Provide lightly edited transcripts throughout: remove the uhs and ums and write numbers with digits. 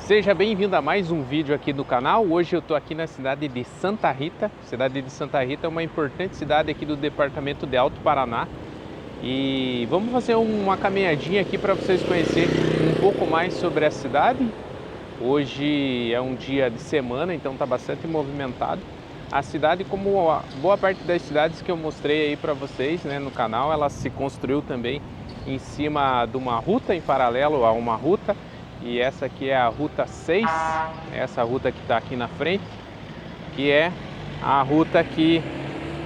Seja bem-vindo a mais um vídeo aqui do canal. Hoje eu estou aqui na cidade de Santa Rita. A cidade de Santa Rita é uma importante cidade aqui do departamento de Alto Paraná. E vamos fazer uma caminhadinha aqui para vocês conhecerem um pouco mais sobre a cidade. Hoje é um dia de semana, então está bastante movimentado. A cidade, como a boa parte das cidades que eu mostrei aí para vocês, né, no canal, ela se construiu também em cima de uma ruta, em paralelo a uma ruta. E essa aqui é a Ruta 6, essa ruta que está aqui na frente, que é a ruta que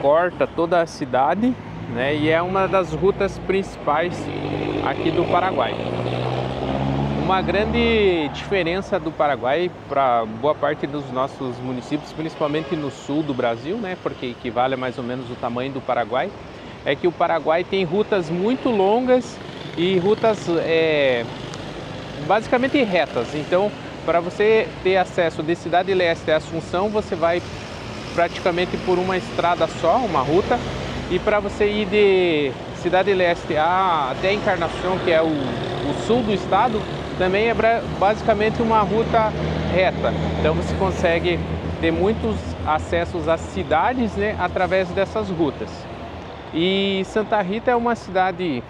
corta toda a cidade, né? E é uma das rutas principais aqui do Paraguai. Uma grande diferença do Paraguai para boa parte dos nossos municípios, principalmente no sul do Brasil, né? Porque equivale a mais ou menos o tamanho do Paraguai, é que o Paraguai tem rutas muito longas e rutas basicamente retas. Então, para você ter acesso de Cidade Leste a Assunção, você vai praticamente por uma estrada só, uma ruta, e para você ir de Cidade Leste até Encarnação, que é o sul do estado, também é basicamente uma ruta reta. Então você consegue ter muitos acessos às cidades, né, através dessas rutas. E Santa Rita é uma cidade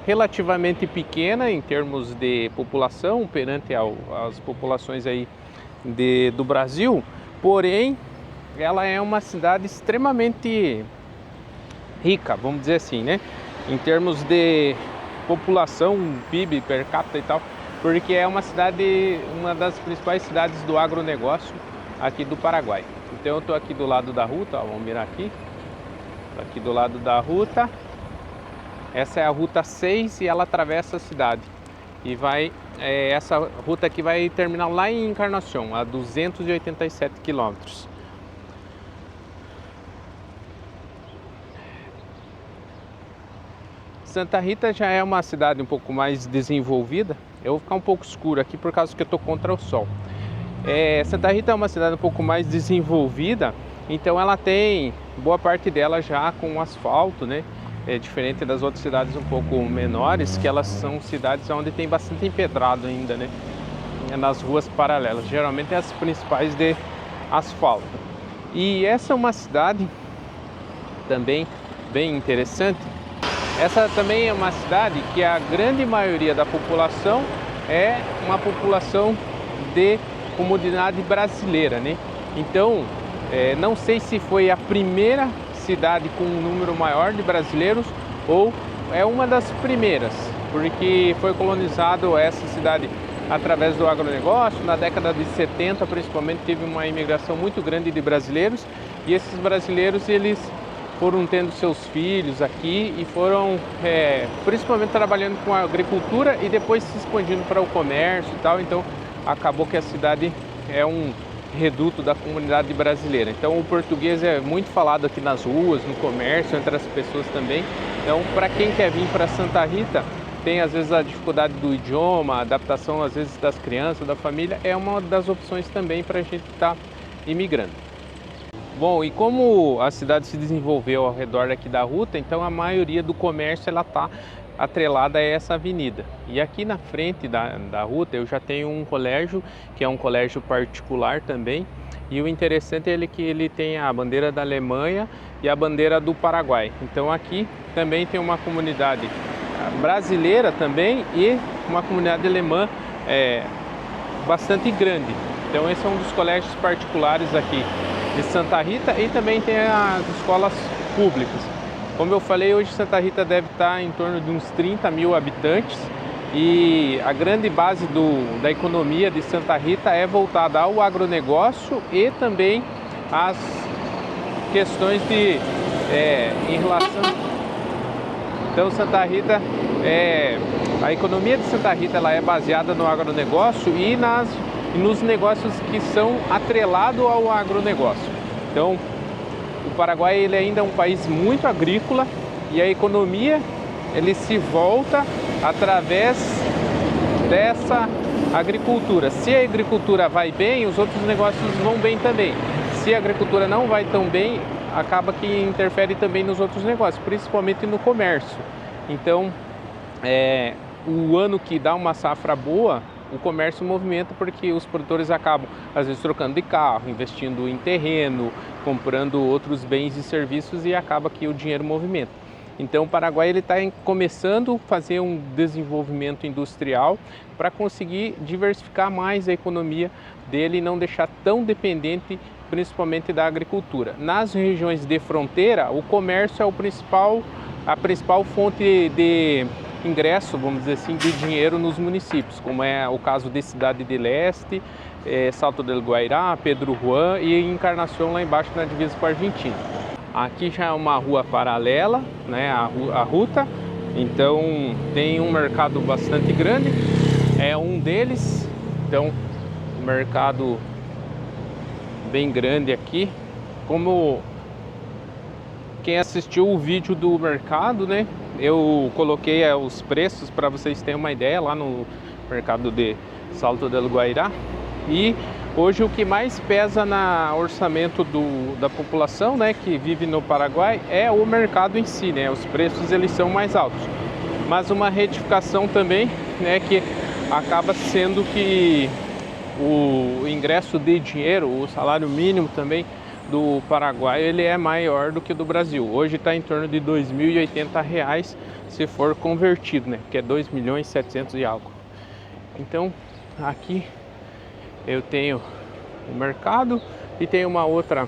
relativamente pequena em termos de população perante as populações aí do Brasil, porém ela é uma cidade extremamente rica, vamos dizer assim, né? Em termos de população, PIB per capita e tal, porque é uma cidade, uma das principais cidades do agronegócio aqui do Paraguai. Então eu estou aqui do lado da ruta, ó, vamos mirar aqui, aqui do lado da ruta. Essa é a Ruta 6 e ela atravessa a cidade. E essa ruta aqui vai terminar lá em Encarnação, a 287 quilômetros. Santa Rita já é uma cidade um pouco mais desenvolvida. Eu vou ficar um pouco escuro aqui por causa que eu estou contra o sol. Santa Rita é uma cidade um pouco mais desenvolvida, então ela tem boa parte dela já com asfalto, né? É diferente das outras cidades um pouco menores, que elas são cidades onde tem bastante empedrado ainda, né? Nas ruas paralelas, geralmente as principais de asfalto. E essa é uma cidade também bem interessante. Essa também é uma cidade que a grande maioria da população é uma população de comunidade brasileira, né? Então, não sei se foi a primeira cidade com um número maior de brasileiros ou é uma das primeiras, porque foi colonizado essa cidade através do agronegócio. Na década de 70 principalmente teve uma imigração muito grande de brasileiros, e esses brasileiros eles foram tendo seus filhos aqui e foram principalmente trabalhando com a agricultura e depois se expandindo para o comércio e tal. Então acabou que a cidade é um reduto da comunidade brasileira. Então o português é muito falado aqui nas ruas, no comércio, entre as pessoas também. Então, para quem quer vir para Santa Rita, tem às vezes a dificuldade do idioma, a adaptação às vezes das crianças, da família, é uma das opções também para a gente estar imigrando. Bom, e como a cidade se desenvolveu ao redor aqui da ruta, então a maioria do comércio ela está atrelada a essa avenida. E aqui na frente da ruta eu já tenho um colégio, que é um colégio particular também. E o interessante é que ele tem a bandeira da Alemanha e a bandeira do Paraguai. Então aqui também tem uma comunidade brasileira também e uma comunidade alemã bastante grande. Então esse é um dos colégios particulares aqui de Santa Rita, e também tem as escolas públicas. Como eu falei, hoje Santa Rita deve estar em torno de uns 30 mil habitantes, e a grande base da economia de Santa Rita é voltada ao agronegócio e também às questões em relação... Então Santa Rita, a economia de Santa Rita ela é baseada no agronegócio e nos negócios que são atrelados ao agronegócio. Então o Paraguai ele ainda é um país muito agrícola, e a economia ele se volta através dessa agricultura. Se a agricultura vai bem, os outros negócios vão bem também. Se a agricultura não vai tão bem, acaba que interfere também nos outros negócios, principalmente no comércio. Então, o ano que dá uma safra boa, o comércio movimenta porque os produtores acabam, às vezes, trocando de carro, investindo em terreno, comprando outros bens e serviços e acaba que o dinheiro movimenta. Então o Paraguai está começando a fazer um desenvolvimento industrial para conseguir diversificar mais a economia dele e não deixar tão dependente principalmente da agricultura. Nas regiões de fronteira, o comércio é a principal fonte de ingresso, vamos dizer assim, de dinheiro nos municípios, como é o caso de Cidade de Leste, Salto del Guairá, Pedro Juan e Encarnação lá embaixo na divisa com a Argentina. Aqui já é uma rua paralela, né, a ruta, então tem um mercado bastante grande, é um deles, então um mercado bem grande aqui. Como quem assistiu o vídeo do mercado, né, eu coloquei os preços para vocês terem uma ideia lá no mercado de Salto del Guairá. E hoje o que mais pesa no orçamento da população, né, que vive no Paraguai é o mercado em si, né? Os preços eles são mais altos. Mas uma retificação também, né, que acaba sendo que o ingresso de dinheiro, o salário mínimo também do Paraguai, ele é maior do que o do Brasil. Hoje está em torno de R$ 2.080 se for convertido, né, que é 2.700.000 e algo. Então aqui eu tenho o mercado e tem uma outra,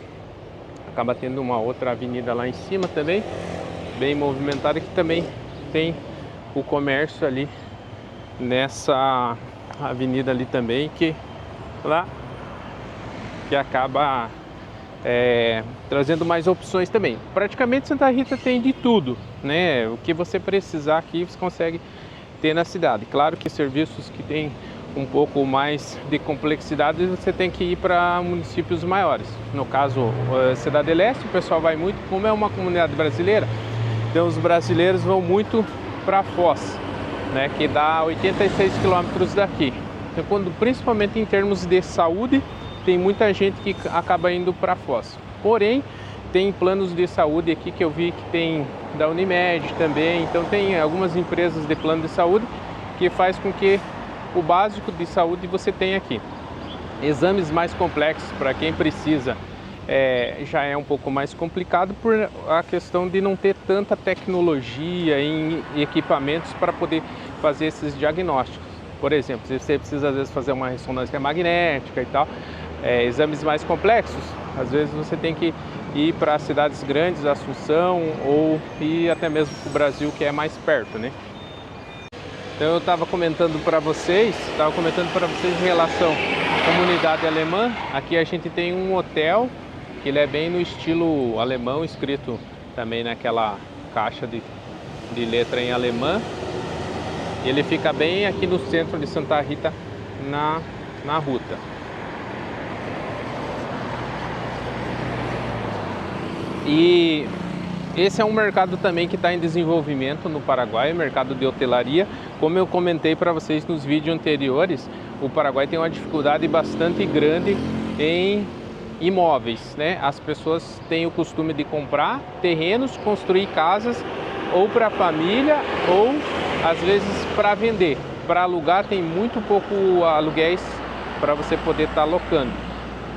acaba tendo uma outra avenida lá em cima também, bem movimentada, que também tem o comércio ali nessa avenida ali também, que acaba trazendo mais opções também. Praticamente Santa Rita tem de tudo, né? O que você precisar aqui você consegue ter na cidade. Claro que serviços que tem um pouco mais de complexidade você tem que ir para municípios maiores. No caso, Cidade de Leste, o pessoal vai muito, como é uma comunidade brasileira, então os brasileiros vão muito para Foz, né, que dá 86 quilômetros daqui. Então, principalmente em termos de saúde, tem muita gente que acaba indo para Foz. Porém, tem planos de saúde aqui que eu vi que tem da Unimed também, então tem algumas empresas de plano de saúde que faz com que o básico de saúde você tem aqui. Exames mais complexos para quem precisa já é um pouco mais complicado por a questão de não ter tanta tecnologia em equipamentos para poder fazer esses diagnósticos. Por exemplo, se você precisa às vezes fazer uma ressonância magnética e tal, exames mais complexos, às vezes você tem que ir para cidades grandes, Assunção, ou ir até mesmo para o Brasil, que é mais perto, né? Então eu estava comentando para vocês em relação à comunidade alemã. Aqui a gente tem um hotel que ele é bem no estilo alemão, escrito também naquela caixa de letra em alemã. Ele fica bem aqui no centro de Santa Rita, na ruta. E esse é um mercado também que está em desenvolvimento no Paraguai, o mercado de hotelaria. Como eu comentei para vocês nos vídeos anteriores, o Paraguai tem uma dificuldade bastante grande em imóveis, né? As pessoas têm o costume de comprar terrenos, construir casas ou para a família ou às vezes para vender. Para alugar tem muito pouco aluguéis para você poder estar alocando.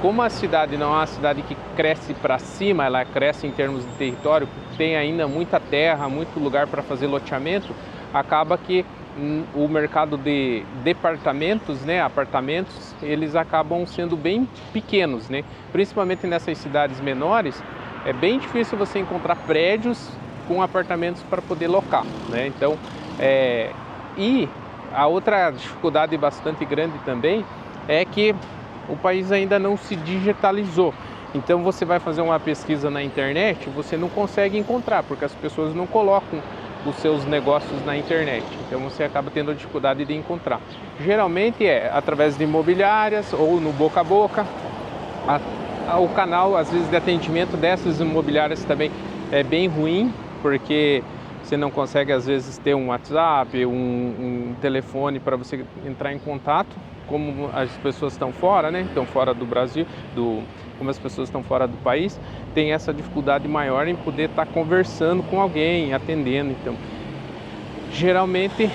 Como a cidade não é uma cidade que cresce para cima, ela cresce em termos de território, tem ainda muita terra, muito lugar para fazer loteamento, acaba que o mercado de departamentos, né, apartamentos, eles acabam sendo bem pequenos, né? Principalmente nessas cidades menores, é bem difícil você encontrar prédios com apartamentos para poder locar, né? Então, e a outra dificuldade bastante grande também é que o país ainda não se digitalizou. Então você vai fazer uma pesquisa na internet, você não consegue encontrar, porque as pessoas não colocam os seus negócios na internet. Então você acaba tendo a dificuldade de encontrar. Geralmente é através de imobiliárias ou no boca a boca. O canal, às vezes, de atendimento dessas imobiliárias também é bem ruim, porque você não consegue, às vezes, ter um WhatsApp, um telefone para você entrar em contato. Como as pessoas estão fora, né? Estão fora do Brasil, como as pessoas estão fora do país, tem essa dificuldade maior em poder estar conversando com alguém, atendendo. Então, geralmente,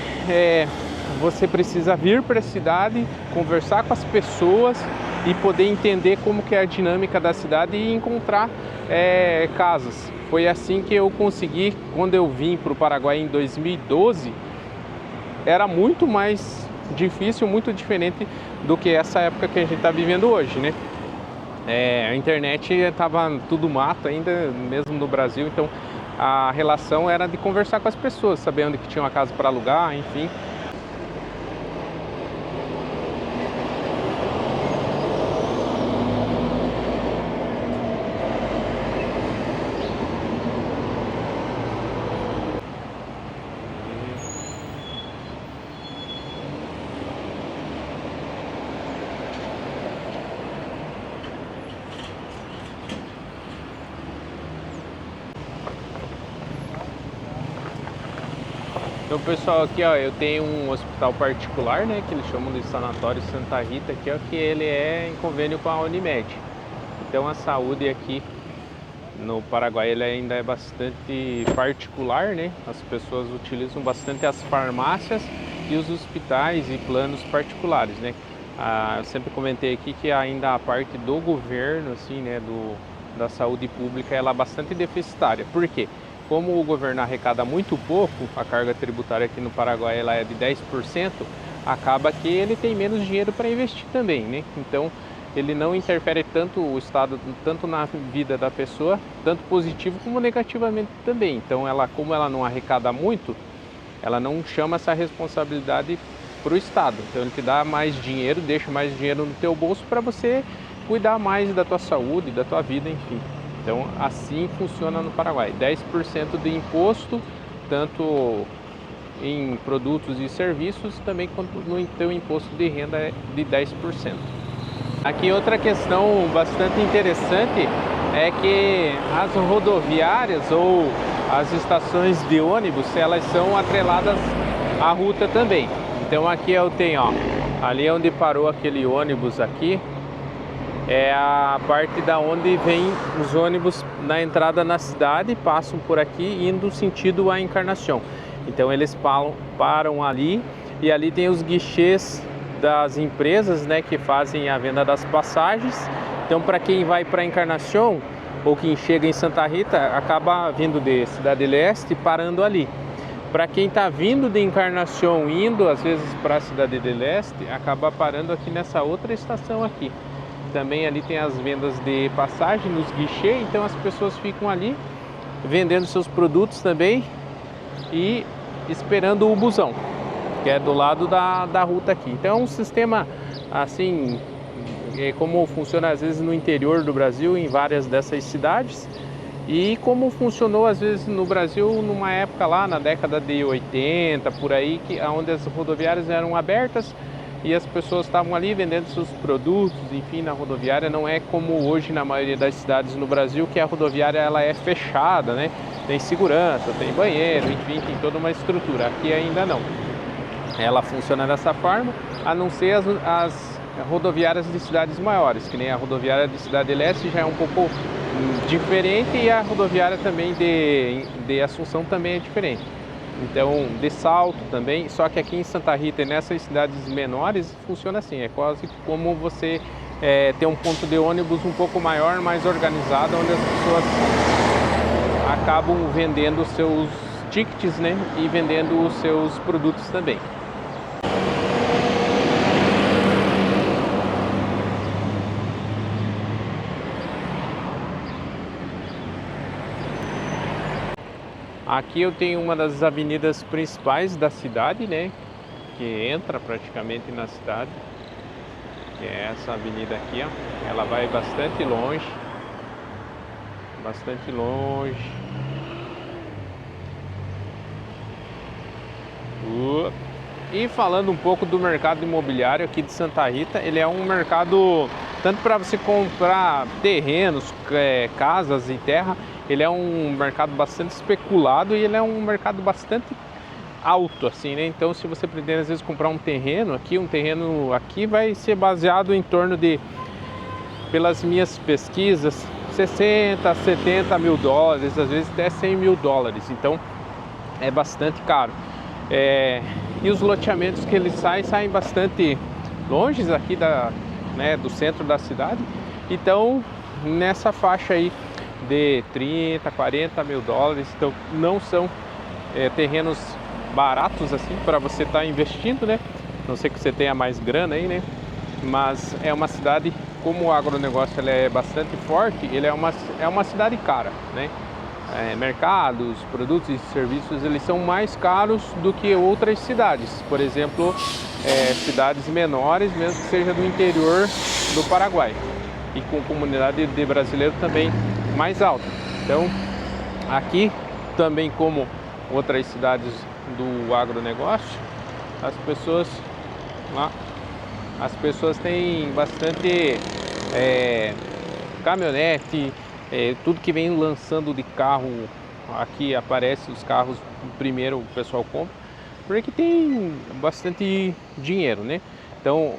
você precisa vir para a cidade, conversar com as pessoas e poder entender como que é a dinâmica da cidade e encontrar casas. Foi assim que eu consegui, quando eu vim para o Paraguai em 2012, era muito mais difícil, muito diferente do que essa época que a gente está vivendo hoje, né? A internet estava tudo mato ainda, mesmo no Brasil, então a relação era de conversar com as pessoas, saber onde que tinha uma casa para alugar, enfim. Então, pessoal, aqui ó, eu tenho um hospital particular, né, que eles chamam de Sanatório Santa Rita, aqui, ó, que ele é em convênio com a Unimed. Então a saúde aqui no Paraguai ele ainda é bastante particular, né? As pessoas utilizam bastante as farmácias e os hospitais e planos particulares, né? Eu sempre comentei aqui que ainda a parte do governo, assim, né, da saúde pública, ela é bastante deficitária. Por quê? Como o governo arrecada muito pouco, a carga tributária aqui no Paraguai ela é de 10%, acaba que ele tem menos dinheiro para investir também, né? Então ele não interfere tanto o Estado, tanto na vida da pessoa, tanto positivo como negativamente também. Então como ela não arrecada muito, ela não chama essa responsabilidade para o Estado. Então ele te dá mais dinheiro, deixa mais dinheiro no teu bolso para você cuidar mais da tua saúde, da tua vida, enfim. Então, assim funciona no Paraguai. 10% de imposto, tanto em produtos e serviços, também quanto no teu imposto de renda é de 10%. Aqui outra questão bastante interessante é que as rodoviárias ou as estações de ônibus, elas são atreladas à ruta também. Então aqui eu tenho, ó, ali onde parou aquele ônibus aqui, é a parte da onde vem os ônibus na entrada na cidade, passam por aqui indo sentido à Encarnação. Então eles param ali e ali tem os guichês das empresas, né, que fazem a venda das passagens. Então para quem vai para Encarnação ou quem chega em Santa Rita, acaba vindo de Cidade Leste parando ali. Para quem está vindo de Encarnação indo às vezes para a Cidade de Leste, acaba parando aqui nessa outra estação aqui. Também ali tem as vendas de passagem nos guichês, então as pessoas ficam ali vendendo seus produtos também e esperando o busão, que é do lado da ruta aqui. Então é um sistema assim, como funciona às vezes no interior do Brasil, em várias dessas cidades, e como funcionou às vezes no Brasil numa época lá na década de 80, por aí, onde as rodoviárias eram abertas e as pessoas estavam ali vendendo seus produtos, enfim, na rodoviária. Não é como hoje na maioria das cidades no Brasil, que a rodoviária ela é fechada, né? Tem segurança, tem banheiro, enfim, tem toda uma estrutura. Aqui ainda não. Ela funciona dessa forma, a não ser as rodoviárias de cidades maiores, que nem a rodoviária de Cidade Leste já é um pouco diferente, e a rodoviária também de Assunção também é diferente. Então, de Salto também, só que aqui em Santa Rita e nessas cidades menores funciona assim, é quase como você ter um ponto de ônibus um pouco maior, mais organizado, onde as pessoas acabam vendendo os seus tickets, né, e vendendo os seus produtos também. Aqui eu tenho uma das avenidas principais da cidade, né, que entra praticamente na cidade, que é essa avenida aqui, ó. Ela vai bastante longe, bastante longe. E falando um pouco do mercado imobiliário aqui de Santa Rita, ele é um mercado tanto para você comprar terrenos, casas e terra. Ele é um mercado bastante especulado e ele é um mercado bastante alto, assim, né? Então, se você pretende às vezes comprar um terreno aqui vai ser baseado em torno de, pelas minhas pesquisas, 60 a 70 mil dólares, às vezes até 100 mil dólares. Então, é bastante caro. e os loteamentos que eles saem bastante longe aqui do centro da cidade. Então nessa faixa aí de 30, 40 mil dólares, então não são terrenos baratos assim para você estar investindo, né? Não sei que você tenha mais grana aí, né? Mas é uma cidade, como o agronegócio ele é bastante forte, ele é uma cidade cara, né? Mercados, produtos e serviços, eles são mais caros do que outras cidades. Por exemplo, cidades menores, mesmo que seja do interior do Paraguai. E com comunidade de brasileiro também mais alta. Então, aqui também, como outras cidades do agronegócio, as pessoas têm bastante caminhonete, tudo que vem lançando de carro. Aqui aparece os carros primeiro, o pessoal compra, porque tem bastante dinheiro, né? Então,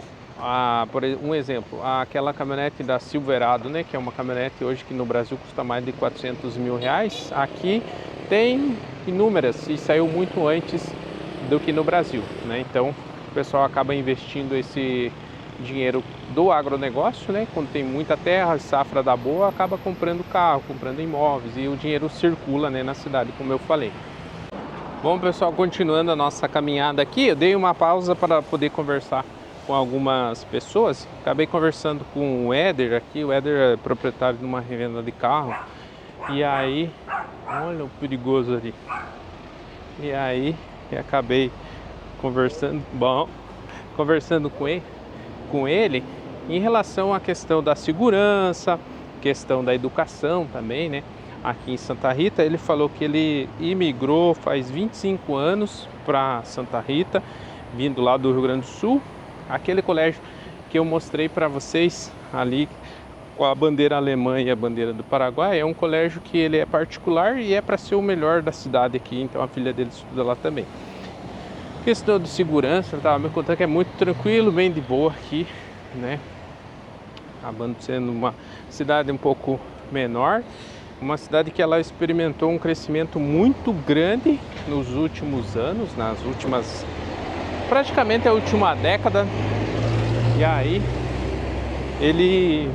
por um exemplo, aquela caminhonete da Silverado, né, que é uma caminhonete hoje que no Brasil custa mais de 400 mil reais, aqui tem inúmeras e saiu muito antes do que no Brasil, né? Então o pessoal acaba investindo esse dinheiro do agronegócio, né? Quando tem muita terra, safra da boa, acaba comprando carro, comprando imóveis e o dinheiro circula, né, na cidade, como eu falei. Bom, pessoal, continuando a nossa caminhada aqui, eu dei uma pausa para poder conversar com algumas pessoas. Acabei conversando com o Éder aqui. O Éder é proprietário de uma revenda de carro. E aí, olha o perigoso ali. E aí, eu acabei conversando com ele em relação à questão da segurança, questão da educação também, né? Aqui em Santa Rita, ele falou que ele imigrou faz 25 anos para Santa Rita, vindo lá do Rio Grande do Sul. Aquele colégio que eu mostrei para vocês ali com a bandeira alemã e a bandeira do Paraguai, é um colégio que ele é particular e é para ser o melhor da cidade aqui, então a filha dele estuda lá também. Questão de segurança, tá? Me contando que é muito tranquilo, bem de boa aqui, né? Acabando sendo uma cidade um pouco menor, uma cidade que ela experimentou um crescimento muito grande nos últimos anos, praticamente a última década. E aí ele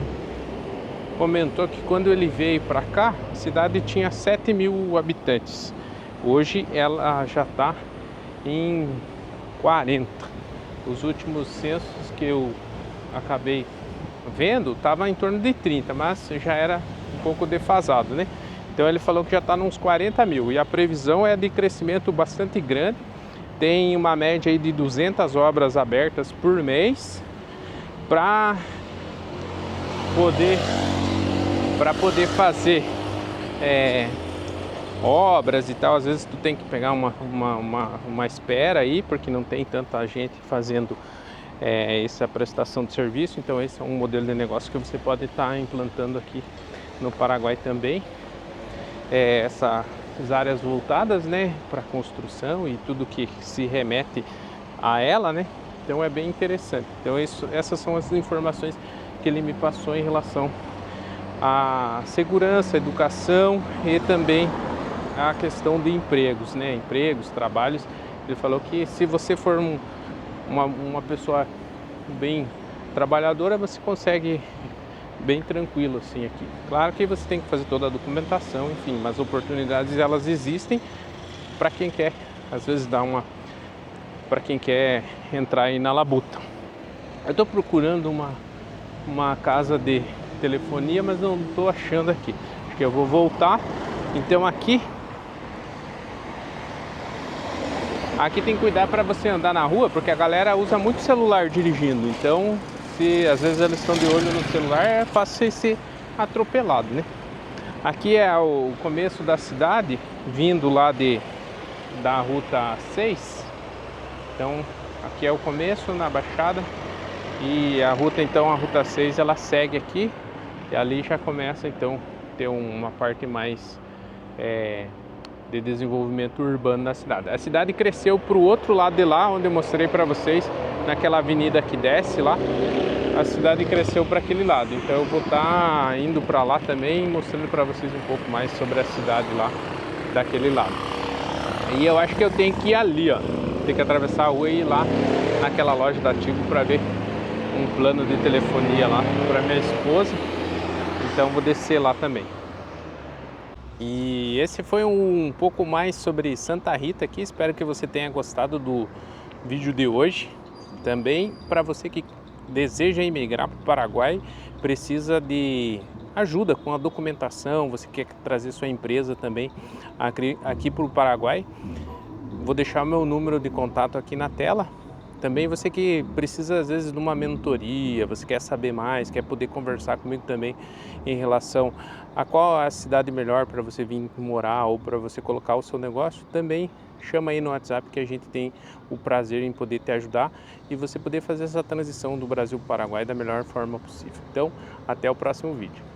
comentou que quando ele veio para cá, a cidade tinha 7 mil habitantes. Hoje ela já está em 40. Os últimos censos que eu acabei vendo estava em torno de 30, mas já era um pouco defasado, né? Então ele falou que já está nos 40 mil e a previsão é de crescimento bastante grande. Tem uma média aí de 200 obras abertas por mês para poder fazer obras e tal. Às vezes tu tem que pegar uma espera aí, porque não tem tanta gente fazendo essa prestação de serviço. Então esse é um modelo de negócio que você pode estar implantando aqui no Paraguai também. Essas áreas voltadas, né, para construção e tudo que se remete a ela, né? Então é bem interessante. Então essas são as informações que ele me passou em relação à segurança, educação e também a questão de empregos, né? Empregos, trabalhos. Ele falou que se você for uma pessoa bem trabalhadora, você consegue bem tranquilo assim aqui. Claro que você tem que fazer toda a documentação, enfim, mas oportunidades elas existem para quem quer, às vezes para quem quer entrar aí na labuta. Eu estou procurando uma casa de telefonia, mas não estou achando aqui. Acho que eu vou voltar. Então aqui tem que cuidar para você andar na rua, porque a galera usa muito celular dirigindo. Então, se às vezes eles estão de olho no celular, é fácil você ser atropelado, né? Aqui é o começo da cidade, vindo lá da Ruta 6. Então, aqui é o começo na Baixada. E a Ruta 6, ela segue aqui. E ali já começa, então, ter uma parte mais de desenvolvimento urbano na cidade. A cidade cresceu para o outro lado de lá, onde eu mostrei para vocês, naquela avenida que desce lá. A cidade cresceu para aquele lado. Então eu vou estar indo para lá também, mostrando para vocês um pouco mais sobre a cidade lá daquele lado. E eu acho que eu tenho que ir ali, ó. ter que atravessar a rua e ir lá naquela loja da Tigo para ver um plano de telefonia lá para minha esposa. Então vou descer lá também. E esse foi um pouco mais sobre Santa Rita aqui. Espero que você tenha gostado do vídeo de hoje. Também para você que deseja imigrar para o Paraguai, precisa de ajuda com a documentação, você quer trazer sua empresa também aqui para o Paraguai, vou deixar o meu número de contato aqui na tela. Também você que precisa às vezes de uma mentoria, você quer saber mais, quer poder conversar comigo também em relação a qual é a cidade melhor para você vir morar ou para você colocar o seu negócio, também chama aí no WhatsApp que a gente tem o prazer em poder te ajudar e você poder fazer essa transição do Brasil para o Paraguai da melhor forma possível. Então, até o próximo vídeo.